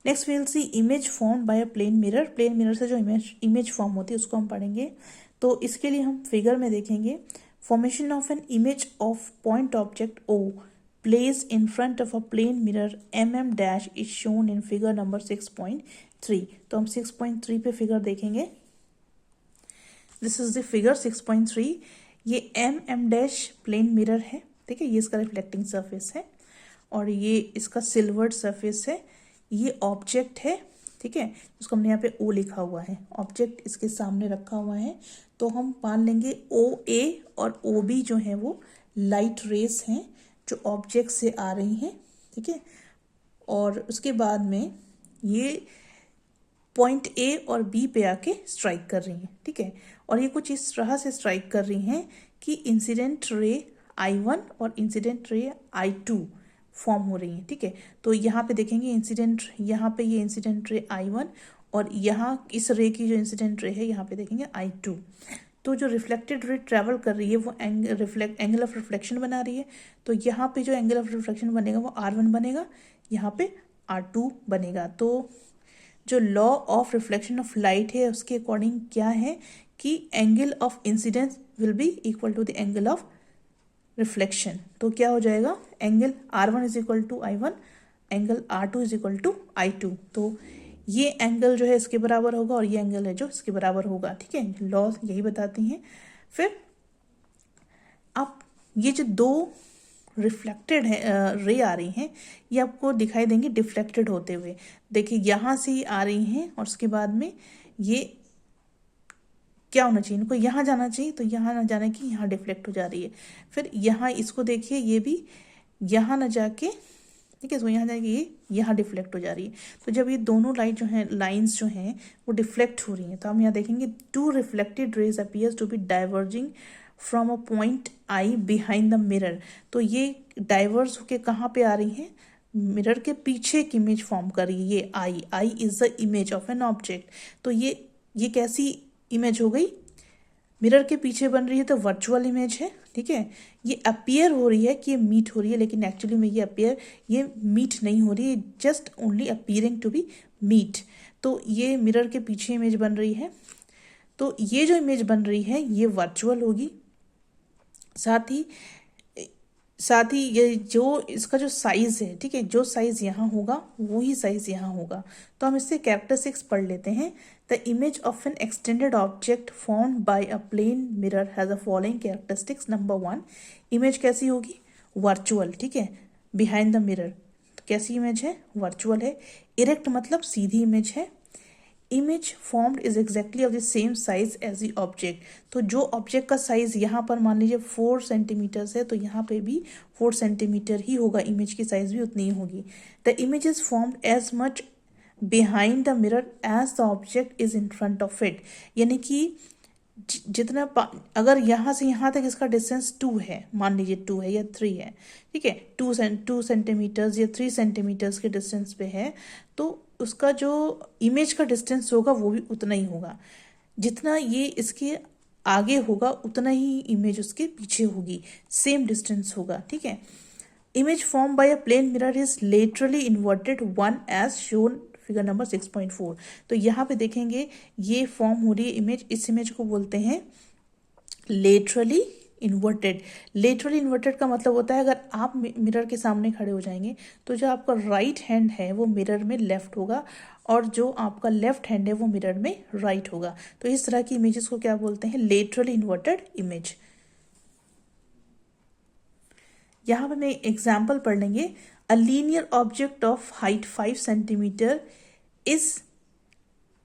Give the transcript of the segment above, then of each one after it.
Next we will see image form by a plane mirror. Plane mirror से जो image form होती है उसको हम पढ़ेंगे। तो इसके लिए हम फिगर में देखेंगे, formation of an image of point object O placed in front of a plane mirror mm dash is shown in figure number 6.3। तो हम 6.3 पे फिगर देखेंगे। This is the figure 6.3। ये mm डैश प्लेन मिरर है, ठीक है, ये इसका रिफ्लेक्टिंग सरफेस है और ये इसका सिल्वर्ड सरफेस है। ये ऑब्जेक्ट है, ठीक है, जिसको हमने यहाँ पे O लिखा हुआ है। ऑब्जेक्ट इसके सामने रखा हुआ है, तो हम मान लेंगे OA और OB जो है वो लाइट रेस हैं जो ऑब्जेक्ट से आ रही हैं, ठीक है। और उसके बाद में ये पॉइंट A और B पे आके स्ट्राइक कर रही हैं, ठीक है। और ये कुछ इस तरह से स्ट्राइक कर रही हैं कि इंसिडेंट रे I1 और इंसिडेंट रे I2 फॉर्म हो रही हैं, ठीक है। तो यहाँ पे देखेंगे इंसिडेंट, यहाँ पे ये इंसिडेंट रे I1 और यहाँ इस रे की जो इंसिडेंट रे है यहाँ पे देखेंगे I2। तो जो रिफ्लेक्टेड रे ट्रेवल कर रही है वो एंगल ऑफ रिफ्लेक्शन बना रही है। तो यहाँ पे जो एंगल ऑफ रिफ्लेक्शन बनेगा वो R1 बनेगा, यहाँ पे R2 बनेगा। तो जो law of reflection of light है उसके अकॉर्डिंग क्या है कि angle of incidence will be equal to the angle of reflection. तो क्या हो जाएगा, angle R1 is equal to I1, angle R2 is equal to I2। तो ये एंगल जो है इसके बराबर होगा और ये एंगल है जो इसके बराबर होगा, ठीक है। लॉ यही बताती हैं। फिर अब ये जो दो रिफ्लेक्टेड है रे आ रही हैं, ये आपको दिखाई देंगी डिफ्लेक्टेड होते हुए। देखिए यहाँ से ही आ रही हैं और उसके बाद में ये क्या होना चाहिए, इनको यहाँ जाना चाहिए, तो यहाँ ना जाने की यहाँ डिफ्लेक्ट हो जा रही है। फिर यहाँ इसको देखिए, ये भी यहाँ ना जाके, ठीक है, तो यहाँ जाके ये यहाँ डिफ्लेक्ट हो जा रही है। तो जब ये दोनों लाइट जो हैं, लाइंस जो हैं वो डिफ्लेक्ट हो रही हैं, तो हम यहाँ देखेंगे two reflected rays appears to be diverging from a point I behind the mirror. तो ये डाइवर्स होके कहाँ पे आ रही हैं, मिरर के पीछे एक इमेज फॉर्म कर रही है। ये I is the image of an object. तो ये कैसी इमेज हो गई, मिरर के पीछे बन रही है तो वर्चुअल इमेज है, ठीक है। ये अपीयर हो रही है कि ये मीट हो रही है, लेकिन एक्चुअली में ये मीट नहीं हो रही है, just only appearing to be meet. तो ये मिरर के पीछे इमेज बन रही है। तो ये जो इमेज बन रही है ये वर्चुअल होगी। साथ ही ये जो इसका जो साइज है, ठीक है, जो साइज यहाँ होगा वही साइज यहाँ होगा। तो हम इससे कैरेक्टरिस्टिक्स पढ़ लेते हैं। The image of an extended object formed by a plane mirror has a following characteristics. Number 1, image कैसी होगी, वर्चुअल, ठीक है, बिहाइंड द मिरर। तो कैसी इमेज है, वर्चुअल है। इरेक्ट मतलब सीधी इमेज है। Image formed is exactly of the same size as the object. तो जो ऑब्जेक्ट का साइज यहाँ पर मान लीजिए 4 सेंटीमीटर है, तो यहाँ पे भी 4 सेंटीमीटर ही होगा, इमेज की साइज भी उतनी ही होगी। The image is formed as much behind the mirror as the object is in front of it. यानी कि जितना अगर यहाँ से यहाँ तक इसका डिस्टेंस 2 है, मान लीजिए 2 है या 3 है, ठीक है, 2 सेंटीमीटर्स या 3 सेंटीमीटर्स के डिस्टेंस पे है, तो उसका जो इमेज का डिस्टेंस होगा वो भी उतना ही होगा। जितना ये इसके आगे होगा उतना ही इमेज उसके पीछे होगी, सेम डिस्टेंस होगा, ठीक है। Image form by a plane mirror is laterally inverted one as shown figure number 6.4। तो यहाँ पे देखेंगे ये फॉर्म हो रही है इमेज, इस इमेज को बोलते हैं लेटरली इन्वर्टेड। लेटरली इन्वर्टेड का मतलब होता है अगर आप मिरर के सामने खड़े हो जाएंगे तो जो आपका राइट हैंड है वो मिरर में लेफ्ट होगा और जो आपका लेफ्ट हैंड है वो मिरर में राइट होगा। तो इस तरह की इमेजेस को क्या बोलते हैं, लेटरली इन्वर्टेड इमेज। यहाँ पे मैं एग्जाम्पल पढ़ लेंगे। A linear object of height 5 centimetre is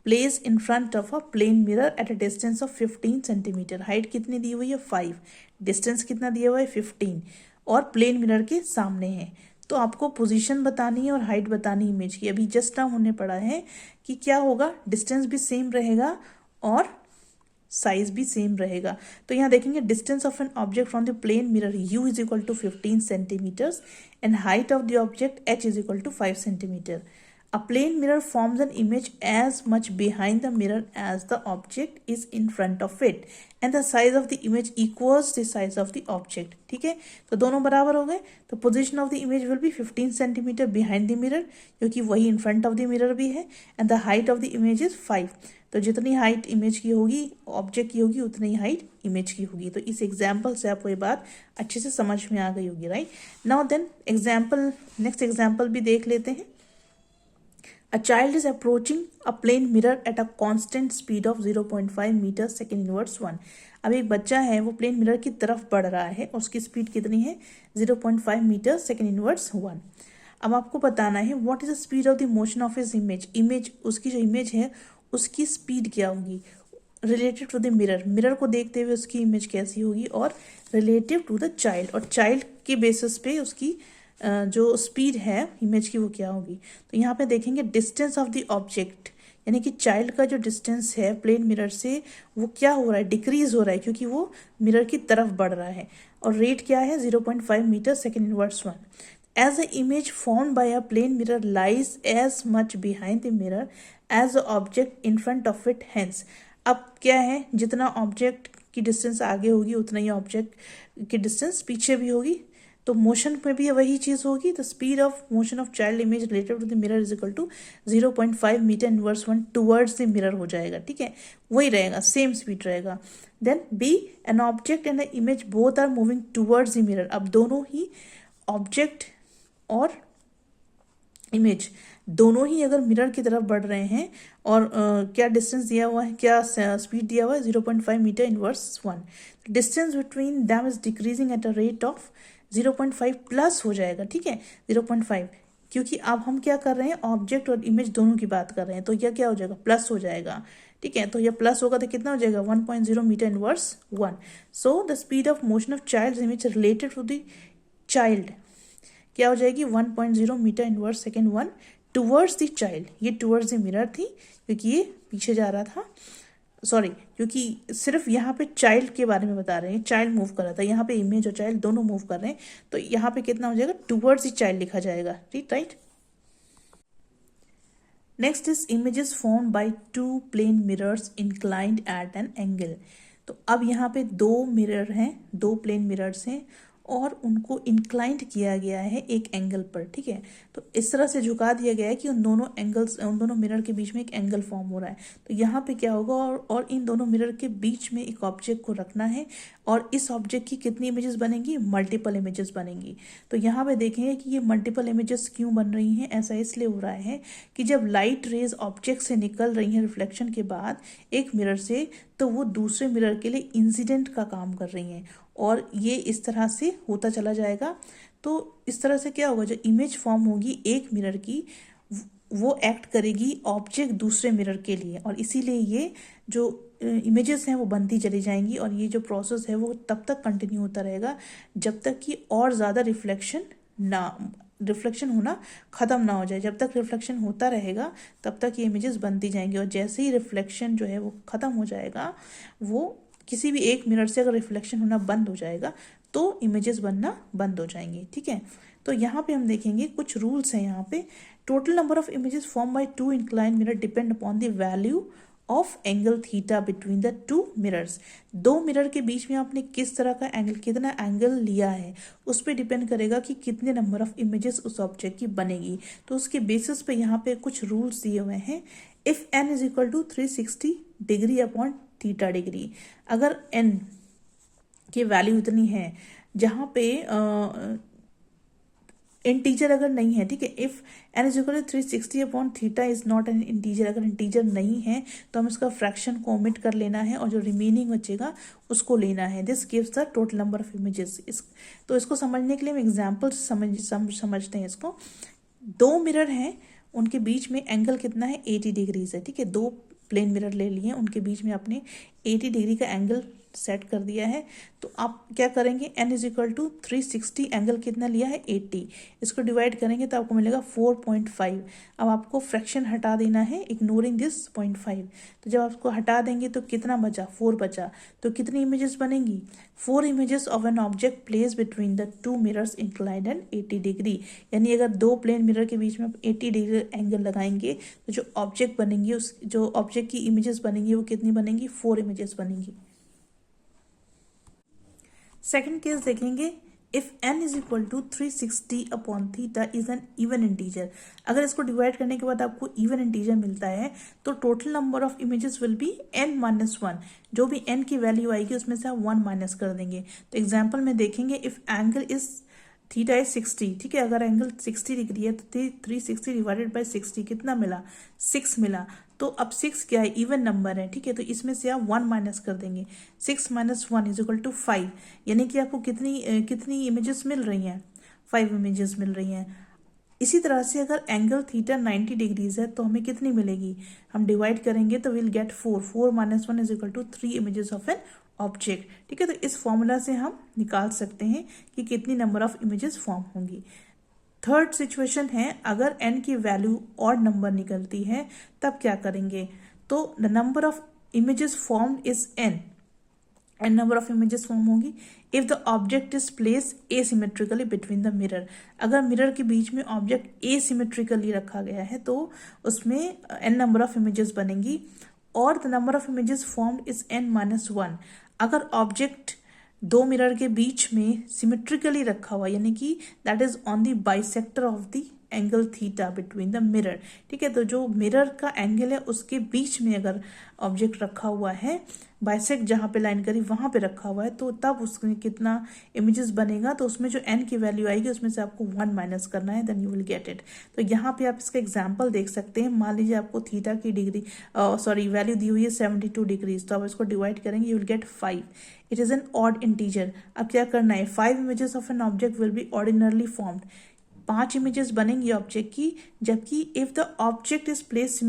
place in front of a plane mirror at a distance of 15 centimetre. Height कितनी दी हुई है 5, डिस्टेंस कितना दिया हुआ है 15 और प्लेन मिरर के सामने है। तो आपको पोजीशन बतानी है और हाइट बतानी इमेज की। अभी जस्ट नाउ हमने पढ़ा है कि क्या होगा, डिस्टेंस भी सेम रहेगा और साइज भी सेम रहेगा। तो यहाँ देखेंगे distance of an object from the plane mirror u is equal to 15 centimetres and height of the object h is equal to 5 centimetre. A plane mirror forms an image as much behind the mirror as the object is in front of it and the size of the image equals the size of the object. ठीक है, तो दोनों बराबर हो गए. तो position of the image will be 15 centimetre behind the mirror, क्योंकि वही इन फ्रंट ऑफ द मिरर भी है. And the height of the image is 5. तो जितनी हाइट इमेज की होगी, ऑब्जेक्ट की होगी, उतनी हाइट इमेज की होगी. तो इस एग्जाम्पल से आपको ये बात अच्छे से समझ में आ गई होगी. Right now then example, next example भी देख लेते हैं. A child is approaching a plane mirror at a constant speed of 0.5 meter second inverse 1. अब एक बच्चा है, वो प्लेन मिरर की तरफ बढ़ रहा है और उसकी स्पीड कितनी है 0.5 मीटर सेकेंड इनवर्स 1. अब आपको बताना है what is the speed of the motion of his image. Image, उसकी जो इमेज है उसकी स्पीड क्या होगी related to the mirror. Mirror को देखते हुए उसकी इमेज कैसी होगी और रिलेटिव टू द चाइल्ड, और चाइल्ड के बेसिस पे उसकी जो स्पीड है इमेज की वो क्या होगी. तो यहाँ पे देखेंगे डिस्टेंस ऑफ द ऑब्जेक्ट, यानी कि चाइल्ड का जो डिस्टेंस है प्लेन मिरर से वो क्या हो रहा है, डिक्रीज हो रहा है, क्योंकि वो मिरर की तरफ बढ़ रहा है. और रेट क्या है 0.5 metre second inverse 1. As the image formed by a plane mirror lies as much behind the mirror as the object in front of it hence. अब क्या है, जितना ऑब्जेक्ट की डिस्टेंस आगे होगी उतना ही ऑब्जेक्ट की डिस्टेंस पीछे भी होगी. तो मोशन में भी वही चीज होगी. The speed of motion of child image related to the mirror is equal to 0.5 metre inverse 1 towards the mirror हो जाएगा. ठीक है, वही रहेगा, सेम स्पीड रहेगा. Then B, an object and the image both are moving towards the mirror. अब दोनों ही object और इमेज दोनों ही अगर मिरर की तरफ बढ़ रहे हैं और क्या डिस्टेंस दिया हुआ है, क्या स्पीड दिया हुआ है 0.5 metre inverse 1. Distance between them is decreasing at a rate of 0.5 plus हो जाएगा. ठीक है, 0.5, क्योंकि अब हम क्या कर रहे हैं, ऑब्जेक्ट और इमेज दोनों की बात कर रहे हैं, तो यह क्या हो जाएगा, प्लस हो जाएगा. ठीक है, तो यह प्लस होगा तो कितना हो जाएगा 1.0 metre inverse 1. So the speed of motion of child image related to the child क्या हो जाएगी 1.0 metre inverse second 1 towards the child. ये टुवर्ड्स द मिरर थी क्योंकि ये पीछे जा रहा था, सॉरी, क्योंकि सिर्फ यहाँ पे चाइल्ड के बारे में बता रहे हैं, चाइल्ड मूव कर रहा था. यहाँ पे इमेज और चाइल्ड दोनों मूव कर रहे हैं, तो यहाँ पे कितना हो जाएगा टुवर्ड्स द चाइल्ड लिखा जाएगा. ठीक, right. Next is images formed by 2 plane mirrors inclined at an angle. तो अब यहाँ पे 2 मिरर हैं, 2 प्लेन मिरर्स हैं और उनको इंक्लाइंड किया गया है एक एंगल पर. ठीक है, तो इस तरह से झुका दिया गया है कि उन दोनों एंगल्स, उन दोनों मिरर के बीच में एक एंगल फॉर्म हो रहा है. तो यहाँ पे क्या होगा, और इन दोनों मिरर के बीच में एक ऑब्जेक्ट को रखना है और इस ऑब्जेक्ट की कितनी इमेजेस बनेंगी, मल्टीपल इमेजेस बनेंगी. तो यहाँ पे देखेंगे कि ये मल्टीपल इमेजेस क्यों बन रही हैं. ऐसा इसलिए हो रहा है कि जब लाइट रेज ऑब्जेक्ट से निकल रही हैं रिफ्लेक्शन के बाद एक मिरर से, तो वो दूसरे मिरर के लिए इंसिडेंट का काम कर रही हैं और ये इस तरह से होता चला जाएगा. तो इस तरह से क्या होगा, जो इमेज फॉर्म होगी एक मिरर की वो एक्ट करेगी ऑब्जेक्ट दूसरे मिरर के लिए, और इसीलिए ये जो इमेजेस हैं वो बनती चली जाएंगी. और ये जो प्रोसेस है वो तब तक कंटिन्यू होता रहेगा जब तक कि और ज़्यादा रिफ्लेक्शन होना ख़त्म ना हो जाए. जब तक रिफ्लेक्शन होता रहेगा तब तक ये इमेजेस बनती जाएंगी, और जैसे ही रिफ्लेक्शन जो है वो ख़त्म हो जाएगा, वो किसी भी एक मिरर से अगर रिफ्लेक्शन होना बंद हो जाएगा तो इमेजेस बनना बंद हो जाएंगी. ठीक है, तो यहाँ पे हम देखेंगे कुछ रूल्स हैं. यहाँ पे total number of images form by 2 inclined mirror depend upon the value of angle theta between the 2 mirrors. 2 mirror के बीच में आपने किस तरह का एंगल, कितना एंगल लिया है, उस पर डिपेंड करेगा कि कितने नंबर ऑफ इमेजेस उस ऑब्जेक्ट की बनेगी. तो उसके बेसिस पे यहाँ पे कुछ रूल्स दिए हुए हैं. If n is equal to 360 degree upon theta degree, अगर n की वैल्यू इतनी है जहाँ पे इंटीजर अगर नहीं है, ठीक है, if n is equal to 360 upon theta is not an integer, अगर इंटीजर नहीं है तो हम इसका फ्रैक्शन को ओमिट कर लेना है और जो रिमेनिंग बचेगा उसको लेना है. This gives the total number of images. तो इसको समझने के लिए हम एग्जाम्पल समझते हैं. इसको 2 मिरर हैं, उनके बीच में एंगल कितना है 80 डिग्रीज है. ठीक है, 2 प्लेन मिरर ले लिए, उनके बीच में आपने 80 डिग्री का एंगल सेट कर दिया है। तो आप क्या करेंगे, n is equal to 360, angle कितना लिया है 80, इसको डिवाइड करेंगे तो आपको मिलेगा 4.5। अब आपको फ्रैक्शन हटा देना है इग्नोरिंग दिस 0.5। तो जब आपको हटा देंगे तो कितना बचा, 4 बचा। तो कितनी इमेजेस बनेंगी, 4 images of an object place between the two mirrors inclined and 80 degree. यानी अगर दो प्लेन मिरर के बीच में आप 80 डिग्री एंगल लगाएंगे तो जो ऑब्जेक्ट बनेंगी, उस जो ऑब्जेक्ट की इमेजेस बनेंगी वो कितनी बनेंगी, 4 इमेजेस बनेंगी। सेकंड केस देखेंगे, if n is equal to 360 upon theta is an even integer. अगर इसको डिवाइड करने के बाद आपको इवन इंटीजर मिलता है तो total number of images will be n-1। जो भी n की वैल्यू आएगी उसमें से आप 1 माइनस कर देंगे। तो एग्जाम्पल में देखेंगे, if angle is theta is 60, ठीक है, अगर एंगल 60 डिग्री है तो 360 डिवाइडेड बाई 60 कितना मिला, 6 मिला। तो अब 6 क्या है, इवन नंबर है, ठीक है, तो इसमें से आप 1 माइनस कर देंगे। 6 माइनस 1 इज इक्वल टू 5, यानी कि आपको कितनी इमेजेस मिल रही हैं, 5 इमेजेस मिल रही हैं। इसी तरह से अगर एंगल थीटा 90 डिग्रीज है तो हमें कितनी मिलेगी, हम डिवाइड करेंगे तो will get 4 minus 1 is equal to 3 images of an object, ठीक है। तो इस फॉर्मूला से हम निकाल सकते हैं कि कितनी नंबर ऑफ इमेजेस फॉर्म होंगी। थर्ड सिचुएशन है, अगर n की वैल्यू ऑड नंबर निकलती है तब क्या करेंगे, तो the number of images formed is n number of images form होंगी if the object is place asymmetrically between the mirror. अगर मिरर के बीच में ऑब्जेक्ट एसिमेट्रिकली रखा गया है तो उसमें n नंबर ऑफ इमेजेस बनेंगी, और the number of images formed is n-1। अगर ऑब्जेक्ट दो मिरर के बीच में सिमेट्रिकली रखा हुआ, यानी कि that is on the bisector of the angle theta between the mirror, ठीक है। तो जो मिरर का एंगल है उसके बीच में अगर ऑब्जेक्ट रखा हुआ है, बाइसेक्ट जहाँ पे लाइन करी वहां पे रखा हुआ है, तो तब उसमें कितना इमेजेस बनेगा, तो उसमें जो n की वैल्यू आएगी उसमें से आपको 1 माइनस करना है, then you will get it. तो यहाँ पे आप इसका एग्जाम्पल देख सकते हैं। मान लीजिए आपको थीटा की वैल्यू दी हुई है 72 डिग्रीज, तो आप इसको डिवाइड करेंगे, you will gate 5। It is an odd integer. अब क्या करना है, 5 images of an object will be ordinarily formed. 5 images बनेंगी ऑब्जेक्ट की, जबकि if the object is place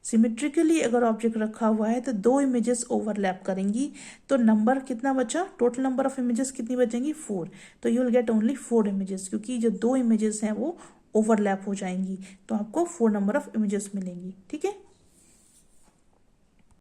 symmetrically अगर ऑब्जेक्ट रखा हुआ है तो 2 इमेजेस ओवरलैप करेंगी। तो नंबर कितना बचा, टोटल नंबर ऑफ इमेजेस कितनी बचेंगी, 4। तो you will get only 4 images, क्योंकि जो 2 इमेजेस हैं वो ओवरलैप हो जाएंगी, तो आपको 4 नंबर ऑफ इमेजेस मिलेंगी, ठीक है।